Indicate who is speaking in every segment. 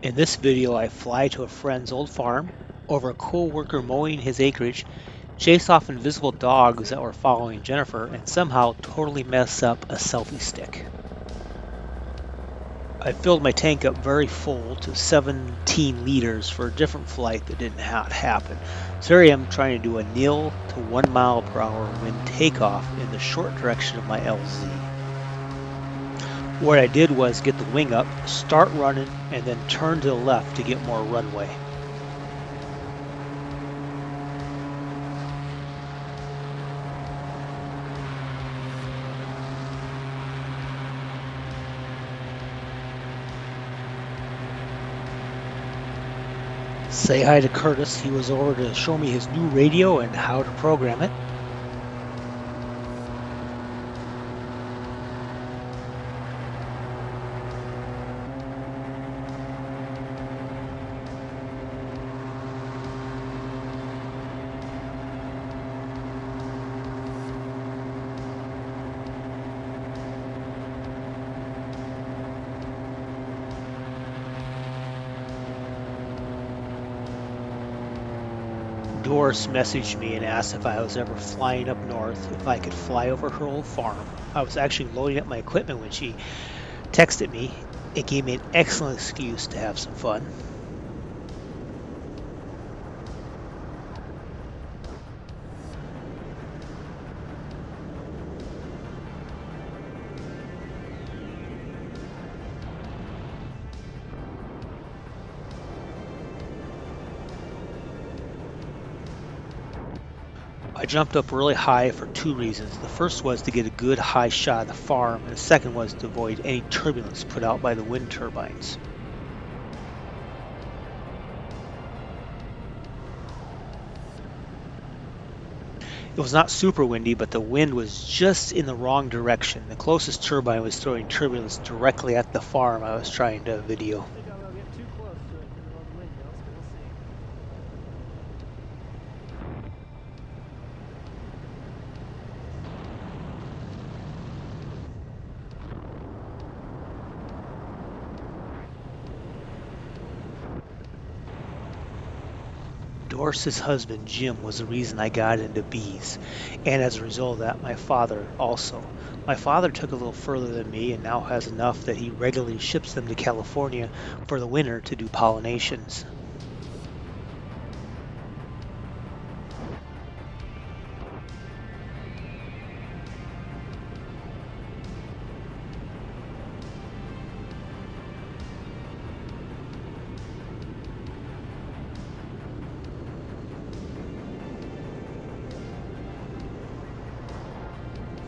Speaker 1: In this video, I fly to a friend's old farm, over a coworker mowing his acreage, chase off invisible dogs that were following Jennifer, and somehow totally mess up a selfie stick. I filled my tank up very full to 17 liters for a different flight that didn't happen. So here I am trying to do a 0 to 1 mile per hour wind takeoff in the short direction of my LZ. What I did was get the wing up, start running, and then turn to the left to get more runway. Say hi to Curtis. He was over to show me his new radio and how to program it. Doris messaged me and asked if I was ever flying up north, if I could fly over her old farm. I was actually loading up my equipment when she texted me. It gave me an excellent excuse to have some fun. I jumped up really high for two reasons. The first was to get a good high shot of the farm, and the second was to avoid any turbulence put out by the wind turbines. It was not super windy, but the wind was just in the wrong direction. The closest turbine was throwing turbulence directly at the farm I was trying to video.
Speaker 2: I think I'm gonna get too close to it because of the wind gust, but we'll see.
Speaker 1: Doris's husband, Jim, was the reason I got into bees, and as a result of that, my father also. My father took a little further than me and now has enough that he regularly ships them to California for the winter to do pollinations.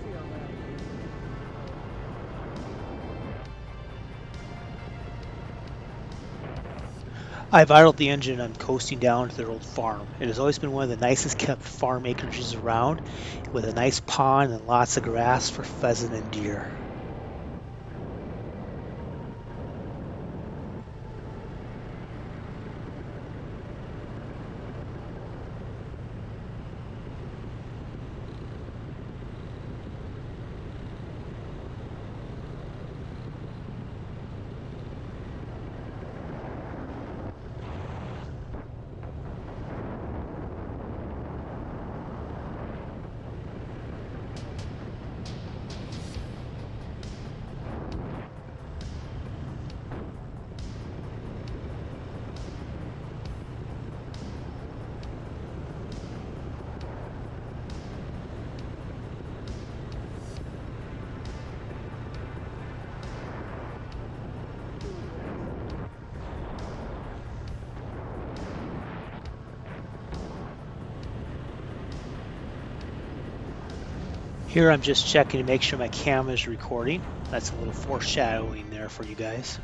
Speaker 2: See how bad it is.
Speaker 1: I've idled the engine and I'm coasting down to their old farm. It has always been one of the nicest kept farm acreages around, with a nice pond and lots of grass for pheasant and deer. Here I'm just checking to make sure my camera is recording. That's a little foreshadowing there for you guys.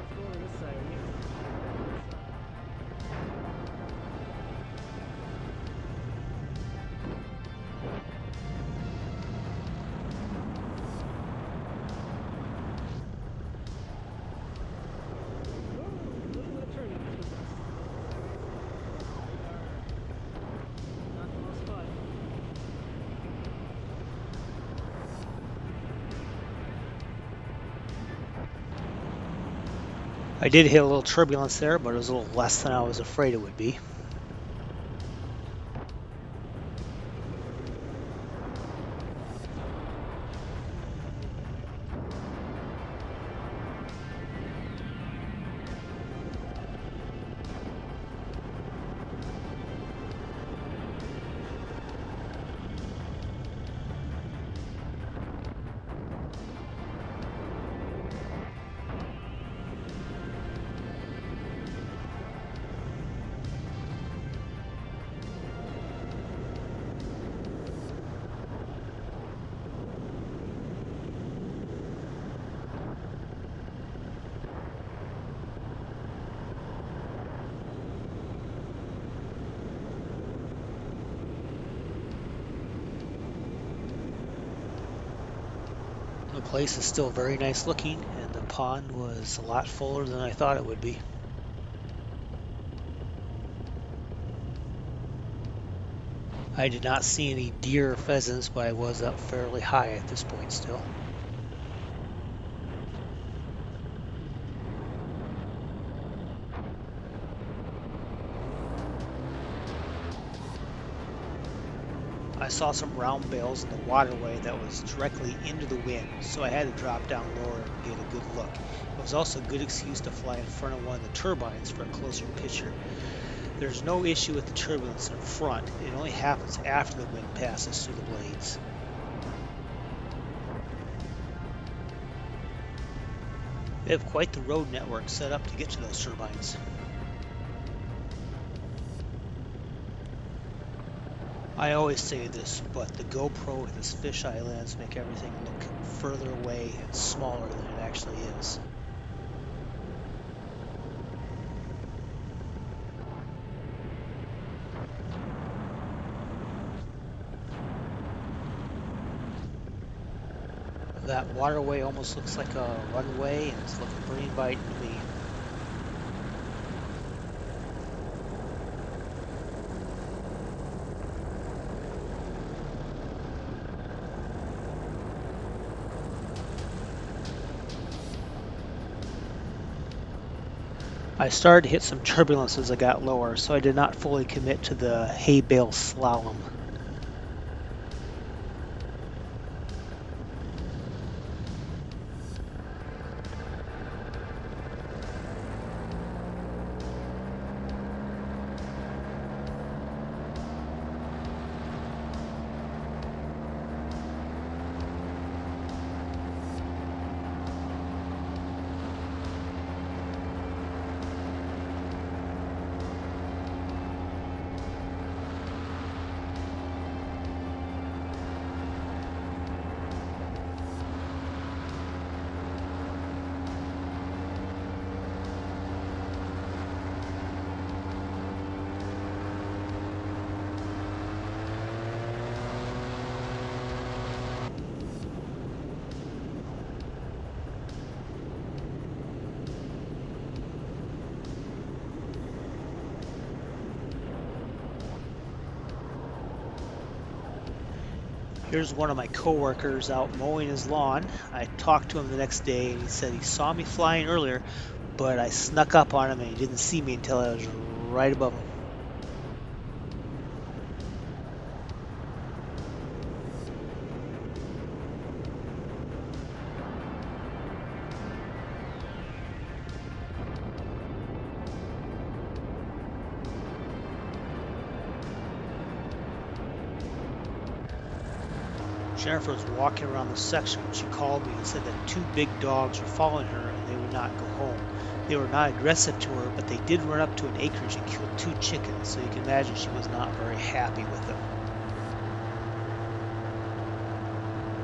Speaker 2: Let's go over this side. We can see this side. Ooh, look at that turning.
Speaker 1: I did hit a little turbulence there, but it was a little less than I was afraid it would be. The place is still very nice looking, and the pond was a lot fuller than I thought it would be. I did not see any deer or pheasants, but I was up fairly high at this point still. I saw some round bales in the waterway that was directly into the wind, so I had to drop down lower and get a good look. It was also a good excuse to fly in front of one of the turbines for a closer picture. There's no issue with the turbulence in front, it only happens after the wind passes through the blades. They have quite the road network set up to get to those turbines. I always say this, but the GoPro with its fisheye lens make everything look further away and smaller than it actually is. That waterway almost looks like a runway, and it's looking pretty inviting to me. I started to hit some turbulence as I got lower, so I did not fully commit to the hay bale slalom. Here's one of my coworkers out mowing his lawn. I talked to him the next day and he said he saw me flying earlier, but I snuck up on him and he didn't see me until I was right above him. Jennifer was walking around the section when she called me and said that two big dogs were following her and they would not go home. They were not aggressive to her, but they did run up to an acreage and kill two chickens, so you can imagine she was not very happy with them.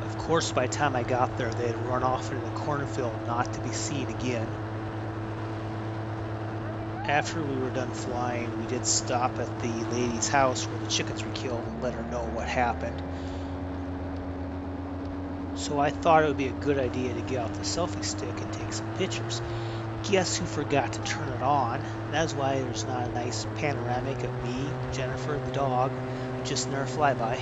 Speaker 1: Of course, by the time I got there, they had run off into the cornfield not to be seen again. After we were done flying, we did stop at the lady's house where the chickens were killed and let her know what happened. So I thought it would be a good idea to get out the selfie stick and take some pictures. Guess who forgot to turn it on? That's why there's not a nice panoramic of me, Jennifer, the dog, just in our flyby.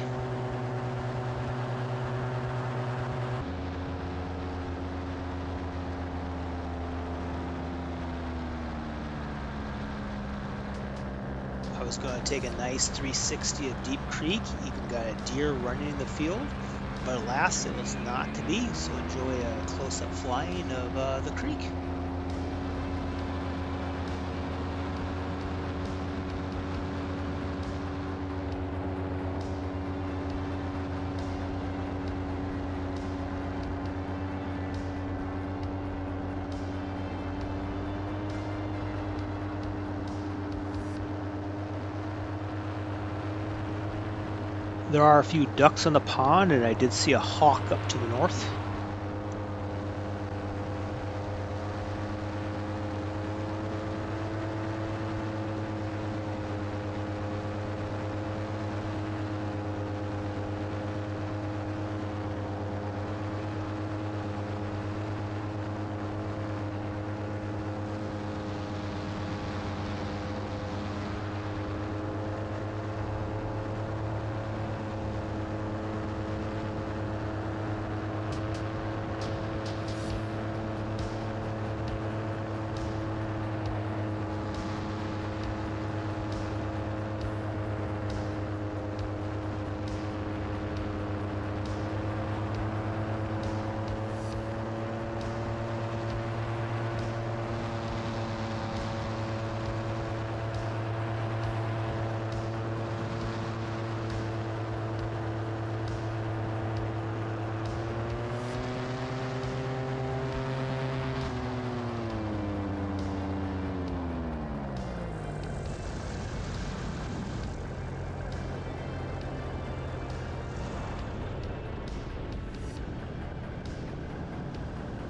Speaker 1: was going to take a nice 360 of Deep Creek, even got a deer running in the field, but alas, it was not to be, so enjoy a close-up flying of the creek. There are a few ducks on the pond, and I did see a hawk up to the north.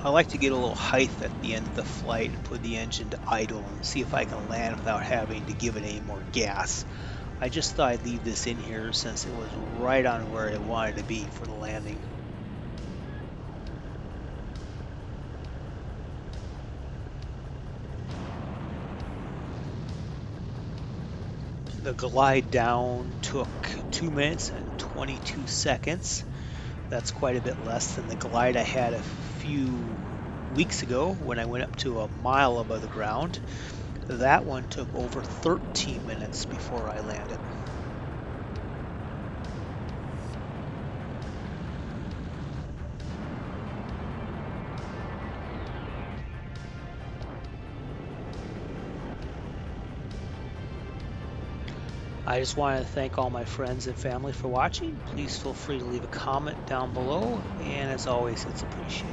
Speaker 1: I like to get a little height at the end of the flight and put the engine to idle and see if I can land without having to give it any more gas. I just thought I'd leave this in here since it was right on where I wanted to be for the landing. The glide down took 2 minutes and 22 seconds. That's quite a bit less than the glide I had a few weeks ago when I went up to a mile above the ground. That one took over 13 minutes before I landed. I just want to thank all my friends and family for watching. Please feel free to leave a comment down below, and as always, it's appreciated.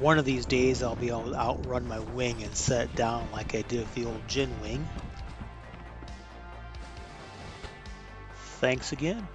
Speaker 1: One of these days I'll be able to outrun my wing and set it down like I did with the old gin wing. Thanks again.